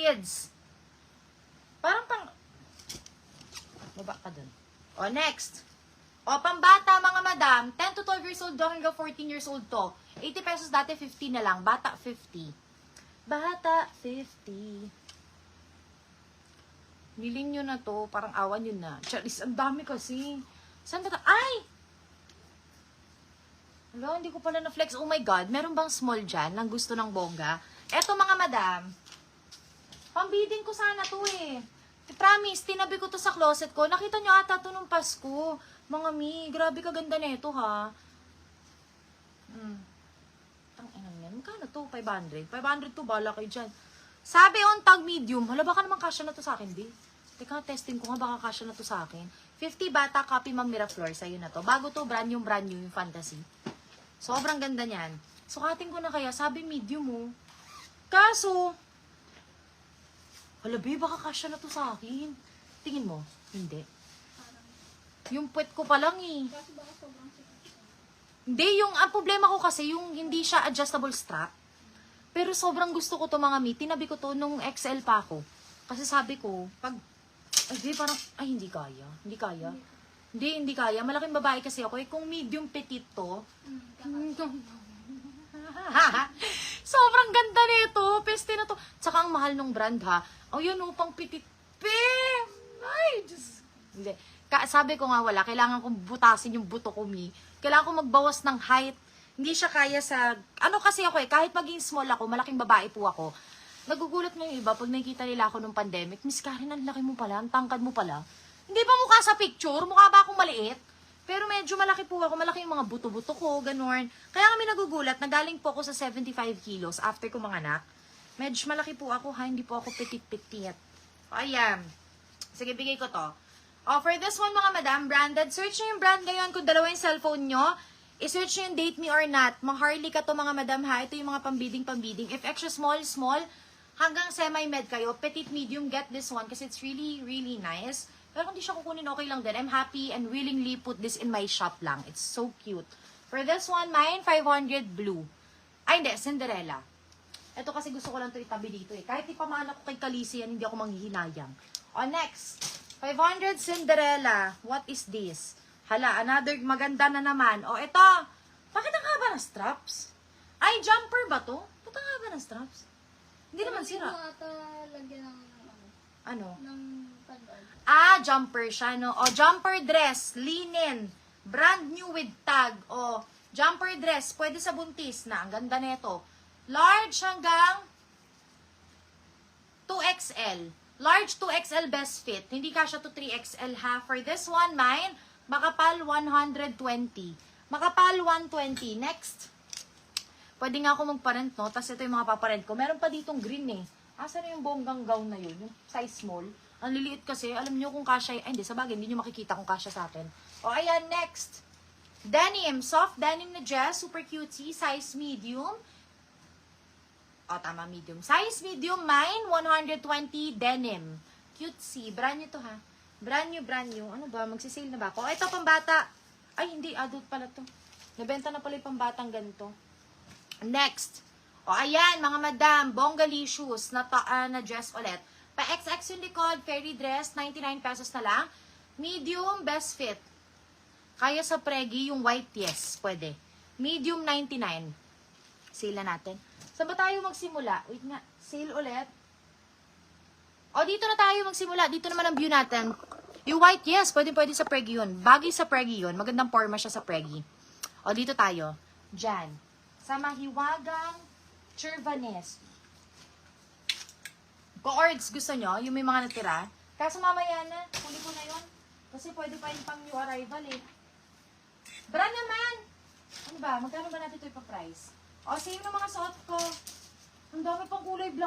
kids. Parang pang... Baba ka dun. O, next. O, pambata, mga madam. 10 to 12 years old hanggang 14 years old to. 80 pesos dati, 50 na lang. Bata, 50. Bata, 50. Niling nyo na to. Parang awan nyo na. Charis, ang dami kasi. Saan ba ta? Ay! Hello, hindi ko pala na-flex. Oh my God, meron bang small dyan lang gusto ng bongga? Eto mga madam. Pambiding ko sana to eh. Promise, tinabi ko to sa closet ko. Nakita nyo ata to nung Pasko. Mga mi, grabe kaganda na ito ha. Ang inang yan. Magkano to? 500? 500 to, bala kayo dyan. Sabi on tag medium. Hala, baka naman kasya na to sa akin, di? Teka, testing ko nga, baka kasya na to sa akin. 50 bata, copy Ma'am Miraflor. Sa'yo na to. Bago to, brand new yung fantasy. Sobrang ganda niyan. Sukatin ko na kaya, sabi medium mo. Kaso, hala, babe, baka kasya na to sa akin. Tingin mo? Hindi. Yung puwet ko pa lang eh. Hindi, ang problema ko kasi, yung hindi siya adjustable strap. Pero sobrang gusto ko to mga mi. Tinabi ko to nung XL pa ako. Kasi sabi ko, pag, ay, parang, ay, hindi kaya. Hindi kaya. Hindi kaya. Malaking babae kasi ako. Eh, kung medium petit to, sobrang ganda nito. Peste na to. Tsaka ang mahal ng brand ha. Oh, yun o, pang petit. Ay, Diyos. Hindi. Sabi ko nga wala. Kailangan kong butasin yung buto ko, mi. Kailangan kong magbawas ng height. Hindi siya kaya sa... Ano kasi ako eh, kahit maging small ako, malaking babae po ako. Nagugulat nga yung iba pag nakikita nila ako nung pandemic. Miss Karen, ang laki mo pala, ang tangkad mo pala. Hindi ba mukha sa picture? Mukha ba akong maliit? Pero medyo malaki po ako. Malaki yung mga buto-buto ko, ganun. Kaya kami nagugulat, nagaling po ako sa 75 kilos after ko manganak. Medyo malaki po ako ha, hindi po ako petit-petit. Ayan. Sige, bigay ko to. For this one mga madam, branded. Search nyo yung brand ngayon kung dalawa yung cellphone nyo. I-search nyo yung date me or not. Maharley ka to mga madam ha. Ito yung mga pambiding. If extra small, hanggang semi-med kayo, petit, medium, get this one kasi it's really, really nice. Pero kung di siya kukunin, okay lang din. I'm happy and willingly put this in my shop lang. It's so cute. For this one, mine, 500 blue. Ay, hindi, Cinderella. Ito kasi gusto ko lang ito itabi dito eh. Kahit ipamana ko kay Kalisi yan, hindi ako manghihinayang. Next. 500 Cinderella. What is this? Hala, another maganda na naman. Ito. Bakit ang haba ng straps? Ay, jumper ba to? Ba't ang haba ng straps? Hindi naman sira. Hindi mo ata lagyan ng ano? Ng tag-on. Jumper siya, no? Jumper dress, linen, brand new with tag. Jumper dress, pwede sa buntis na. Ang ganda nito. Large hanggang 2XL. Large 2XL best fit. Hindi kasya to 3XL ha. For this one, mine, makapal 120. Makapal 120. Next. Pwede nga ako magparent, no? Tapos ito yung mga paparent ko. Meron pa ditong green eh. Asa na yung bonggang gown na yun? Yung size small. Ang liliit kasi. Alam nyo kung kasya. Ay, hindi. Sa bagay, hindi nyo makikita kung kasya sa akin. Ayan. Next. Denim. Soft denim na dress. Super cutesy. Size medium. Tama. Medium. Size medium. Mine. 120 denim. Cutesy. Brand new to ha. Brand new. Ano ba? Magsisale na ba ako? Ito pambata. Ay, hindi. Adult pala to. Nabenta na pala yung pambatang ganito. Next. Ayan, mga madam, Bongalicious na dress ulit. Pa-XX yung likod, fairy dress, 99 pesos na lang. Medium, best fit. Kaya sa Pregi, yung white, yes, pwede. Medium, 99. Sale na natin. Saan ba tayo magsimula? Wait nga, sale ulit. Dito na tayo magsimula. Dito naman ang view natin. Yung white, yes, pwede sa Pregi yun. Bagay sa Pregi yun. Magandang forma siya sa Pregi. Dito tayo. Diyan. Sa mahiwagang Chervanes. Coords, gusto nyo? Yung may mga natira. Kaso mamaya na, huli ko na yun. Kasi pwede pa yung pang new arrival eh. Brand naman! Ano ba? Magkano ba natin ito ipa-price? Same na mga suot ko. Ang dami pang kulay black.